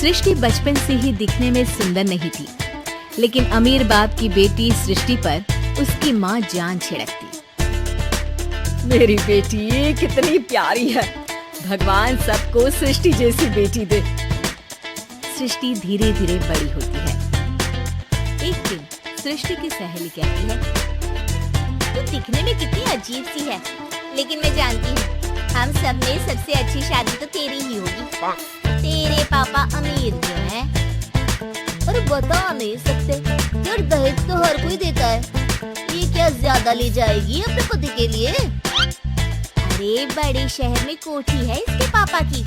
सृष्टि बचपन से ही दिखने में सुंदर नहीं थी, लेकिन अमीर बाप की बेटी सृष्टि पर उसकी माँ जान छिड़कती। मेरी बेटी कितनी प्यारी है, भगवान सबको सृष्टि जैसी बेटी दे। सृष्टि धीरे धीरे बड़ी होती है। एक दिन सृष्टि की सहेली कहती है, तू दिखने में कितनी अजीब सी है, लेकिन मैं जानती हूँ हम सब में सबसे अच्छी शादी तो तेरी ही होगी। तेरे पापा अमीर जो है, और बता नहीं सकते यार, दहेज तो हर कोई देता है, ये क्या ज्यादा ले जाएगी अपने पति के लिए? अरे बड़े शहर में कोठी है इसके पापा की।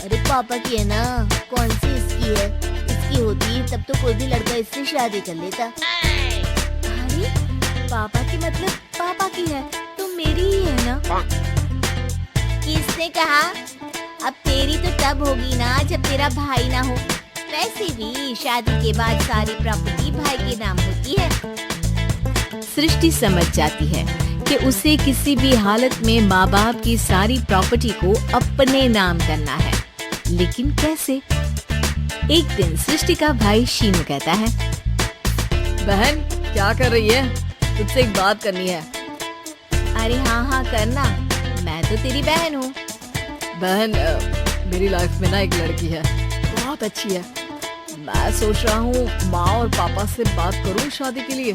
अरे पापा की है ना, कौन सी इसकी है? इसकी होती तब तो कोई भी लड़का इससे शादी कर लेता। अरे पापा की मतलब पापा की है तो मेरी ही है ना? किसने कहा? अब तेरी तो तब होगी ना जब तेरा भाई ना हो। वैसे भी शादी के बाद सारी प्रॉपर्टी भाई के नाम होती है। सृष्टि समझ जाती है कि उसे किसी भी हालत में माँ बाप की सारी प्रॉपर्टी को अपने नाम करना है, लेकिन कैसे? एक दिन सृष्टि का भाई शीनू कहता है, बहन क्या कर रही है? तुझसे एक बात करनी है। अरे हाँ करना, मैं तो तेरी बहन हूँ। बहन मेरी लाइफ में ना एक लड़की है, बहुत अच्छी है। मैं सोच रहा हूँ माँ और पापा से बात करूँ शादी के लिए।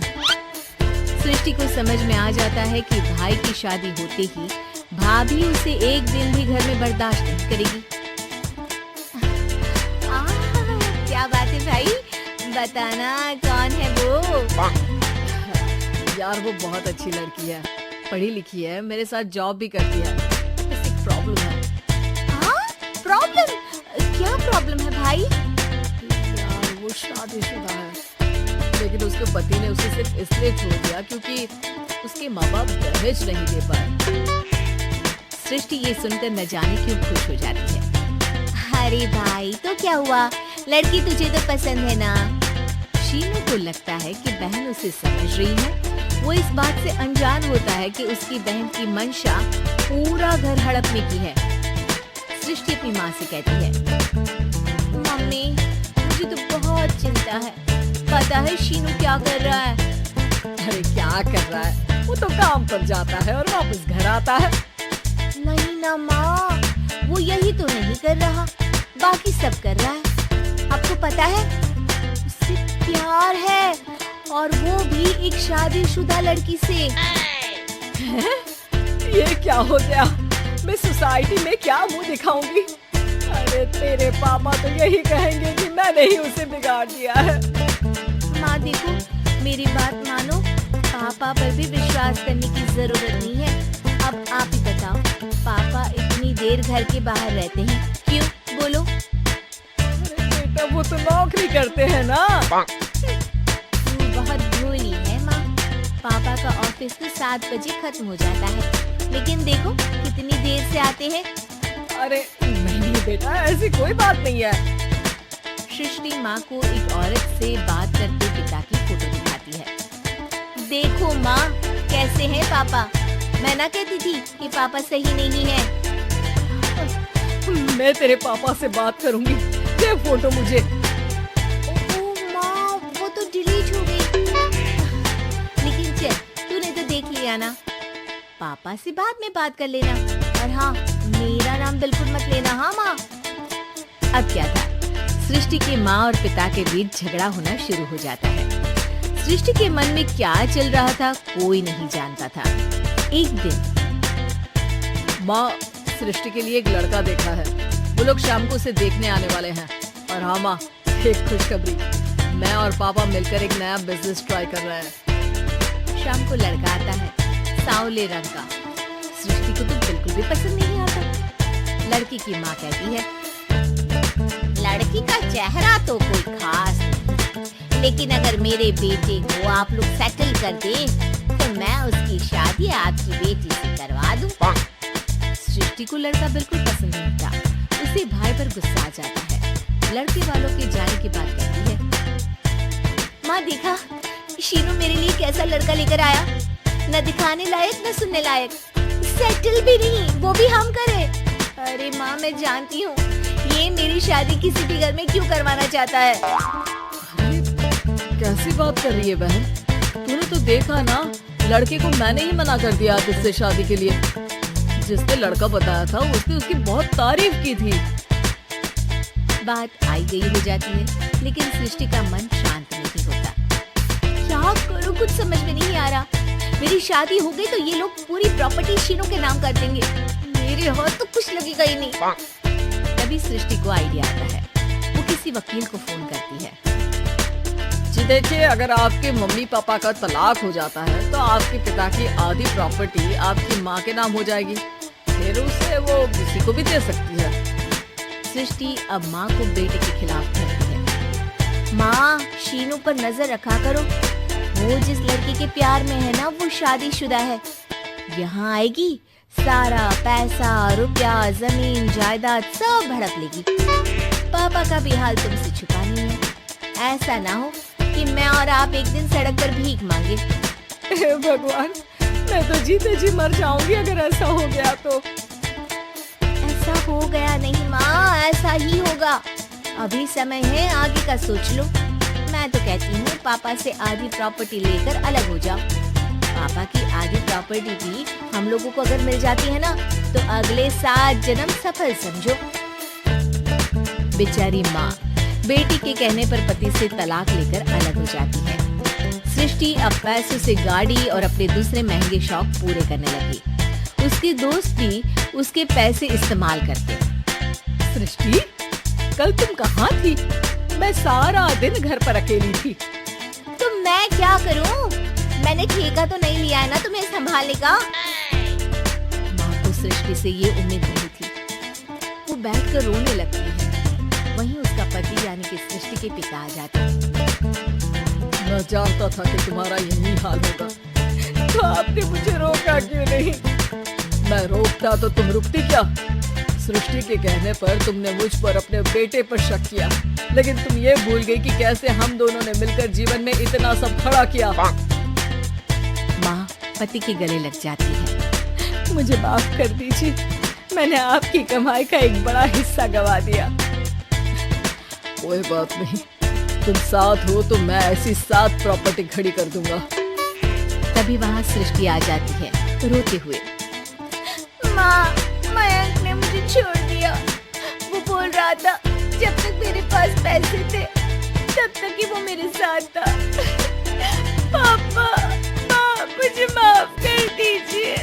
सृष्टि को समझ में आ जाता है कि भाई की शादी होते ही भाभी उसे एक दिन भी घर में बर्दाश्त नहीं करेगी। क्या बात है भाई, बताना कौन है वो? यार वो बहुत अच्छी लड़की है, पढ़ी लिखी है, मेरे साथ जॉब भी करती है। बस एक प्रॉब्लम है। प्रॉब्लम? क्या प्रॉब्लम है भाई? यार वो शादीशुदा है, लेकिन उसके पति ने उसे सिर्फ इसलिए छोड़ दिया क्योंकि उसके माँ बाप दहेज नहीं दे पाए। सृष्टि ये सुनकर न जाने क्यों खुश हो जाती है। अरे भाई तो क्या हुआ, लड़की तुझे तो पसंद है ना? शीनू को लगता है कि बहन उसे समझ रही है। वो इस बात से अनजान होता है कि उसकी बहन की मंशा पूरा घर हड़पने की है। सृष्टि अपनी माँ से कहती है, मम्मी मुझे तो बहुत चिंता है, पता है शीनू क्या कर रहा है? अरे क्या कर रहा है, वो तो काम पर जाता है और वापस घर आता है। नहीं ना माँ, वो यही तो नहीं कर रहा, बाकी सब कर रहा है। आपको पता है उससे प्यार है, और वो भी एक शादीशुदा लड़की से। ये क्या हो गया, मैं सोसाइटी में क्या मुंह दिखाऊंगी? अरे तेरे पापा तो यही कहेंगे कि मैंने ही उसे बिगाड़ दिया है। माँ देखो, मेरी बात मानो, पापा पर भी विश्वास करने की जरूरत नहीं है। अब आप ही बताओ, पापा इतनी देर घर के बाहर रहते हैं क्यों? बोलो। अरे बेटा वो तो नौकरी करते हैं ना। तू बहुत भोली है माँ, पापा का ऑफिस तो 7 बजे खत्म हो जाता है, लेकिन देखो कितनी देर से आते हैं। अरे नहीं बेटा, ऐसी कोई बात नहीं है। सृष्टि माँ को एक औरत से बात करते पिता की फोटो दिखाती है। देखो माँ कैसे हैं पापा, मैं ना कहती थी कि पापा सही नहीं है। मैं तेरे पापा से बात करूंगी, दे फोटो मुझे। ओह माँ, वो तो डिलीट हो गई। लेकिन चल, तूने तो देख लिया ना, पापा से बाद में बात कर लेना। और हाँ, मेरा नाम बिल्कुल मत लेना। हाँ माँ। अब क्या था, सृष्टि के माँ और पिता के बीच झगड़ा होना शुरू हो जाता है। सृष्टि के मन में क्या चल रहा था कोई नहीं जानता था। एक दिन माँ, सृष्टि के लिए एक लड़का देखा है, वो लोग शाम को उसे देखने आने वाले हैं। और हाँ माँ, एक खुशखबरी, मैं और पापा मिलकर एक नया बिजनेस ट्राई कर रहे हैं। शाम को लड़का आता है, सांवले रंग का। सृष्टि को तो बिल्कुल भी पसंद नहीं आता। लड़की की माँ कहती है, लड़की का चेहरा तो कोई खास नहीं, लेकिन अगर मेरे बेटे को आप लोग सेटल कर दे तो मैं उसकी शादी आपकी बेटी से करवा दूं। सृष्टि को लड़का बिल्कुल पसंद नहीं था। उसे भाई पर गुस्सा आ जाता है। लड़के वालों के जाने के बाद कहती है, माँ देखा शीनू मेरे लिए कैसा लड़का लेकर आया, न दिखाने लायक न सुनने लायक, सेटल भी नहीं, वो भी हम करे। अरे माँ मैं जानती हूँ ये मेरी शादी किसी भी घर में क्यों करवाना चाहता है? अरे कैसी बात कर रही है बहन? तूने तो देखा ना, लड़के को मैंने ही मना कर दिया इससे शादी के लिए। जिसने लड़का बताया था उसने उसकी बहुत तारीफ की थी। बात आई गई हो जाती है, लेकिन सृष्टि का मन शांत नहीं होता। क्या करूं, कुछ समझ में नहीं आ रहा। मेरी शादी हो गई तो ये लोग पूरी प्रॉपर्टी शीनू के नाम कर देंगे। मेरे हाथ तो कुछ लगेगा ही नहीं। तभी सृष्टि को आइडिया आता है। वो किसी वकील को फोन करती है। जी देखिए, अगर आपके मम्मी पापा का तलाक हो जाता है तो आपके पिता की आधी प्रॉपर्टी आपकी माँ के नाम हो जाएगी। फिर उसे वो किसी को भी दे सकती है। सृष्टि अब माँ को बेटे के खिलाफ करती है। माँ, शीनू पर नजर रखा करो। वो जिस लड़की के प्यार में है ना, वो शादीशुदा है। यहाँ आएगी, सारा पैसा, रुपया, जमीन, जायदाद सब भड़क लेगी। पापा का भी हाल तुमसे छुपा नहीं है। ऐसा ना हो कि मैं और आप एक दिन सड़क पर भीख मांगे। हे भगवान, मैं तो जीते जी मर जाऊंगी अगर ऐसा हो गया तो। ऐसा हो गया नहीं माँ, ऐसा ही होगा। अभी समय है, आगे का सोच लो। मैं तो कहती हूँ पापा से आधी प्रॉपर्टी लेकर अलग हो जाओ। पापा की आधी प्रॉपर्टी भी हम लोगों को अगर मिल जाती है ना, तो अगले 7 जन्म सफल समझो। बेचारी माँ बेटी के कहने पर पति से तलाक लेकर अलग हो जाती है। सृष्टि अब पैसों से गाड़ी और अपने दूसरे महंगे शौक पूरे करने लगी। उसके दोस्त भी उसके पैसे इस्तेमाल करते। सृष्टि, कल तुम कहाँ थी? मैं सारा दिन घर पर अकेली थी। तो मैं क्या करूँ? मैंने ठेका तो नहीं लिया है ना तुम्हें संभालने का। माँ को सृष्टि से ये उम्मीद नहीं थी। वो बैठकर रोने लगती है। वहीं उसका पति यानी कि सृष्टि के पिता आ जाते हैं। मैं जानता था कि तुम्हारा यही हाल होगा, तो आपने मुझे रोका क्यों नहीं? मैं रोकता तो तुम रुकती क्या? सृष्टि के कहने पर तुमने मुझ पर अपने बेटे पर शक किया, लेकिन तुम ये भूल गई कि कैसे हम दोनों ने मिलकर जीवन में इतना सब खड़ा किया। माँ पति के गले लग जाती है। मुझे माफ कर दीजिए, मैंने आपकी कमाई का एक बड़ा हिस्सा गवा दिया। कोई बात नहीं, तुम साथ हो तो मैं ऐसी 7 प्रॉपर्टी खड़ी कर दूंगा। तभी वहाँ सृष्टि आ जाती है रोते हुए। माँ, मयंक ने मुझे छोड़ दिया। वो बोल रहा था जब तक मेरे पास पैसे थे तब तक ही वो मेरे साथ था। पापा, माँ, मुझे माफ कर दीजिए।